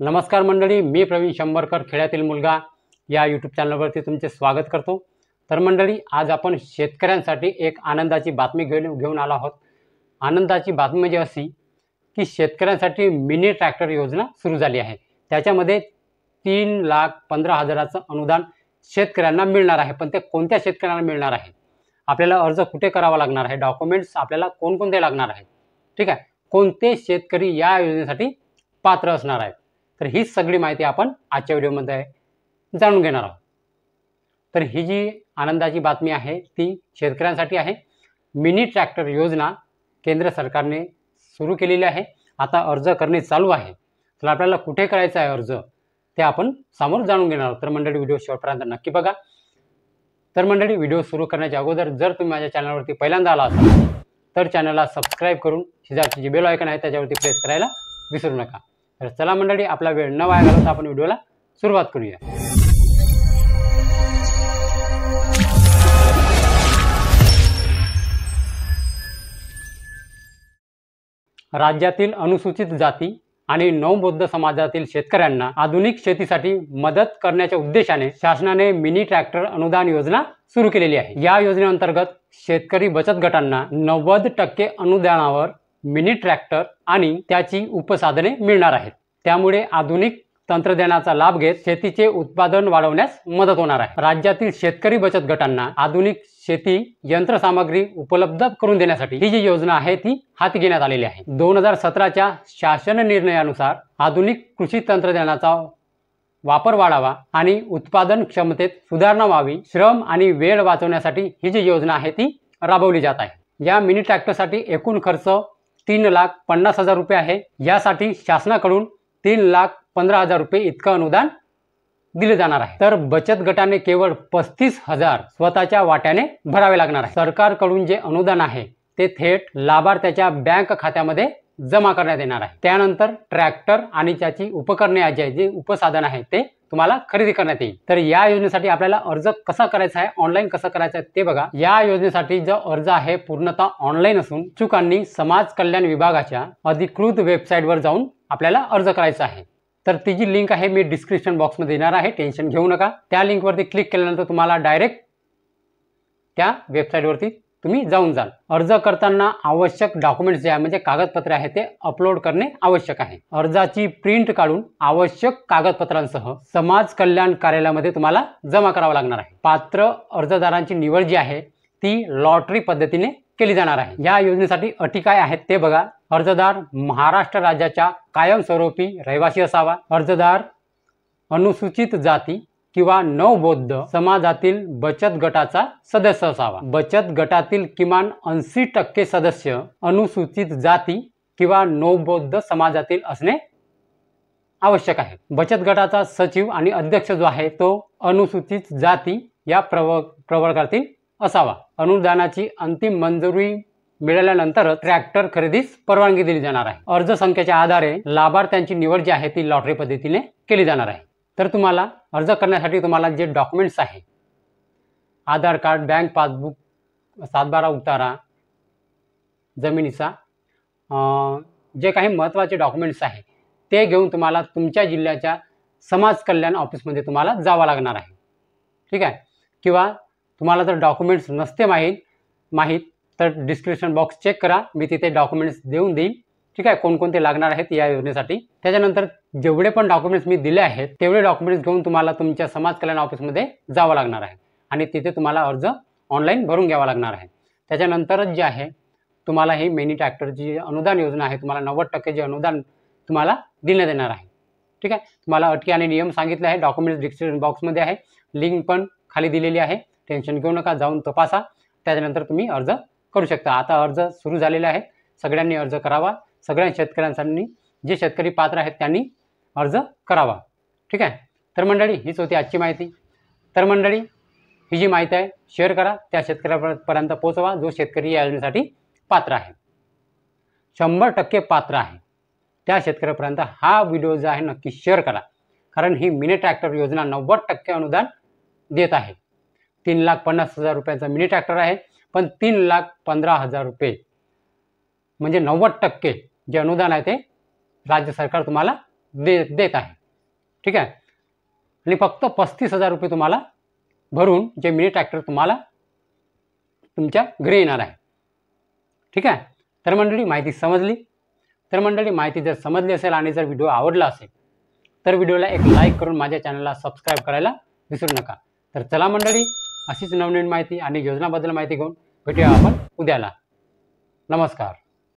नमस्कार मंडळी, मी प्रवीण शंभरकर खेड्यातील मुलगा या यूट्यूब चॅनलवरती तुमचे स्वागत करतो। तर मंडळी, आज आपण शेतकऱ्यांसाठी एक आनंदाची बातमी घेऊन आलो आहोत। आनंदाची बातमी म्हणजे अशी की शेतकऱ्यांसाठी मिनी ट्रॅक्टर योजना सुरू झाली आहे। त्याच्यामध्ये 3,15,000चं अनुदान शेतकऱ्यांना मिळणार आहे। पण ते कोणत्या शेतकऱ्यांना मिळणार आहे, आपल्याला अर्ज कुठे करावा लागणार आहे, डॉक्युमेंट्स आपल्याला कोणकोणते लागणार आहेत, ठीक आहे, कोणते शेतकरी या योजनेसाठी पात्र असणार आहेत, तर ही सगळी माहिती आपण आजच्या व्हिडिओमध्ये जाणून घेणार आहोत। तर ही जी आनंदाची बातमी आहे ती शेतकऱ्यांसाठी आहे। मिनी ट्रॅक्टर योजना केंद्र सरकारने सुरू केलेली आहे। आता अर्ज करणे चालू आहे। तर आपल्याला कुठे करायचा आहे अर्ज ते आपण समोर जाणून घेणार आहोत। तर मंडळी, व्हिडिओ शेवटपर्यंत नक्की बघा। तर मंडळी, व्हिडिओ सुरू करण्याच्या अगोदर जर तुम्ही माझ्या चॅनलवरती पहिल्यांदा आला असाल तर चॅनलला सबस्क्राईब करून शेजारची जी बेल आयकॉन आहे त्याच्यावरती प्रेस करायला विसरू नका। तर चला मंडळी, आपला वेळ न वाया घालवता आपण व्हिडिओला सुरुवात करूया। राज्यातील अनुसूचित जाती आणि नवबौद्ध समाजातील शेतकऱ्यांना आधुनिक शेतीसाठी मदत करण्याच्या उद्देशाने शासनाने मिनी ट्रॅक्टर अनुदान योजना सुरू केलेली आहे। या योजनेअंतर्गत शेतकरी बचत गटांना 90% अनुदानावर मिनी ट्रॅक्टर आणि त्याची उपसाधने मिळणार आहेत। त्यामुळे आधुनिक तंत्रज्ञानाचा लाभ घेत शेतीचे उत्पादन वाढवण्यास मदत होणार आहे। राज्यातील शेतकरी बचत गटांना आधुनिक शेती यंत्रसामग्री उपलब्ध करून देण्यासाठी ही जी योजना आहे ती हाती घेण्यात आलेली आहे। 2017च्या शासन निर्णयानुसार आधुनिक कृषी तंत्रज्ञानाचा वापर वाढावा आणि उत्पादन क्षमतेत सुधारणा व्हावी, श्रम आणि वेळ वाचवण्यासाठी ही जी योजना आहे ती राबवली जात आहे। या मिनी ट्रॅक्टरसाठी एकूण खर्च 3,50,000 रुपये आहे। यासाठी शासनाकडून 3,15,000 रुपये इतकं अनुदान दिले जाणार आहे। तर बचत गटाने केवळ 35,000 स्वतःच्या वाट्याने भरावे लागणार आहे। सरकारकडून जे अनुदान आहे ते थेट लाभार्थ्याच्या बँक खात्यामध्ये जमा करण्यात येणार आहे। त्यानंतर ट्रॅक्टर आणि त्याची उपकरणे जे उपसाधन आहे ते तुम्हाला खरेदी करण्यात येईल। तर या योजनेसाठी आपल्याला अर्ज कसा करायचा आहे, ऑनलाईन कसं करायचं आहे ते बघा। या योजनेसाठी जो अर्ज आहे पूर्णतः ऑनलाईन असून इच्छुकांनी समाज कल्याण विभागाच्या अधिकृत वेबसाईटवर जाऊन आपल्याला अर्ज करायचा आहे। तर तिची लिंक आहे मी डिस्क्रिप्शन बॉक्समध्ये देणार आहे, टेन्शन घेऊ नका। त्या लिंकवरती क्लिक केल्यानंतर तुम्हाला डायरेक्ट त्या वेबसाईटवरती तुम्ही जाऊन जाल। अर्ज करताना आवश्यक डॉक्युमेंट्स जे आहे म्हणजे कागदपत्रे आहेत ते अपलोड करणे आवश्यक आहे। अर्जाची प्रिंट काढून आवश्यक कागदपत्रांसह समाज कल्याण कार्यालयामध्ये तुम्हाला जमा करावा लागणार आहे। पात्र अर्जदारांची निवड जी आहे ती लॉटरी पद्धतीने केली जाणार आहे। या योजनेसाठी अटी काय आहेत ते बघा। अर्जदार महाराष्ट्र राज्याच्या कायमस्वरूपी रहिवासी असावा। अर्जदार अनुसूचित जाती किंवा नवबौद्ध समाजातील बचत गटाचा सदस्य असावा। बचत गटातील किमान 80% सदस्य अनुसूचित जाती किंवा नवबौद्ध समाजातील असणे आवश्यक आहे। बचत गटाचा सचिव आणि अध्यक्ष जो आहे तो अनुसूचित जाती या प्रवर्गातील असावा। अनुदानाची अंतिम मंजुरी मिळाल्यानंतर ट्रॅक्टर खरेदीस परवानगी दिली जाणार आहे। अर्ज संख्येच्या आधारे लाभार्थ्यांची निवड जी आहे ती लॉटरी पद्धतीने केली जाणार आहे। तर तुम्हाला अर्ज करण्यासाठी तुम्हाला जे डॉक्युमेंट्स आहे, आधार कार्ड, बँक पासबुक, 7/12 उतारा, जमिनीचा जे काही महत्त्वाचे डॉक्युमेंट्स आहे ते घेऊन तुम्हाला तुमच्या जिल्ह्याच्या समाज कल्याण ऑफिसमध्ये तुम्हाला जावं लागणार आहे, ठीक आहे। किंवा तुम्हाला जर डॉक्युमेंट्स नसते माहीत तर डिस्क्रिप्शन बॉक्स चेक करा, मी तिथे डॉक्युमेंट्स देऊन देईल, ठीक आहे, कोणकोणते लागणार आहेत या योजनेसाठी। त्याच्यानंतर जेवढे पण डॉक्युमेंट्स मी दिले आहेत तेवढे डॉक्युमेंट्स घेऊन तुम्हाला तुमच्या समाज कल्याण ऑफिसमध्ये जावं लागणार आहे आणि तिथे तुम्हाला अर्ज ऑनलाईन भरून घ्यावा लागणार आहे। त्याच्यानंतरच जे आहे तुम्हाला ही मिनी ट्रॅक्टरची अनुदान योजना आहे तुम्हाला 90% जे अनुदान तुम्हाला देण्यात येणार आहे, ठीक आहे। तुम्हाला अटी आणि नियम सांगितले आहे, डॉक्युमेंट्स डिस्क्रिप्शन बॉक्समध्ये आहे, लिंक पण खाली दिलेली आहे, टेन्शन घेऊ नका, जाऊन तपासा, त्याच्यानंतर तुम्ही अर्ज करू शकता। आता अर्ज सुरू झालेले आहेत, सगळ्यांनी अर्ज करावा। सगळ्या शेतकऱ्यांसाठी जे शेतकरी पात्र आहेत त्यांनी अर्ज करावा, ठीक आहे। तर मंडळी, हीच होती आजची माहिती। तर मंडळी, ही जी माहिती आहे शेअर करा, त्या शेतकऱ्यापर्यंत पोहोचवा जो शेतकरी या योजनेसाठी पात्र आहे, 100% पात्र आहे, त्या शेतकऱ्यापर्यंत हा व्हिडिओ जो आहे नक्की शेअर करा। कारण ही मिनी ट्रॅक्टर योजना 90% अनुदान देत आहे। 3,50,000 रुपयाचा मिनी ट्रॅक्टर आहे, पण 3,15,000 रुपये म्हणजे 90% जे अनुदान आहे ते राज्य सरकार तुम्हाला देत आहे. ठीक आहे. आणि फक्त 35,000 रुपये तुम्हाला भरून जे मिनी ट्रॅक्टर तुम्हाला तुमच्या घरी येणार आहे. ठीक आहे. तर मंडळी माहिती समजली. तर मंडळी माहिती जर समजली असेल आणि जर व्हिडिओ आवडला असेल तर व्हिडिओला एक लाईक करून माझ्या चॅनलला सबस्क्राईब करायला विसरू नका. तर चला मंडळी, अशीच नवनवीन माहिती आणि योजनाबद्दल माहिती घेऊन भेटूया आपण उद्याला. नमस्कार.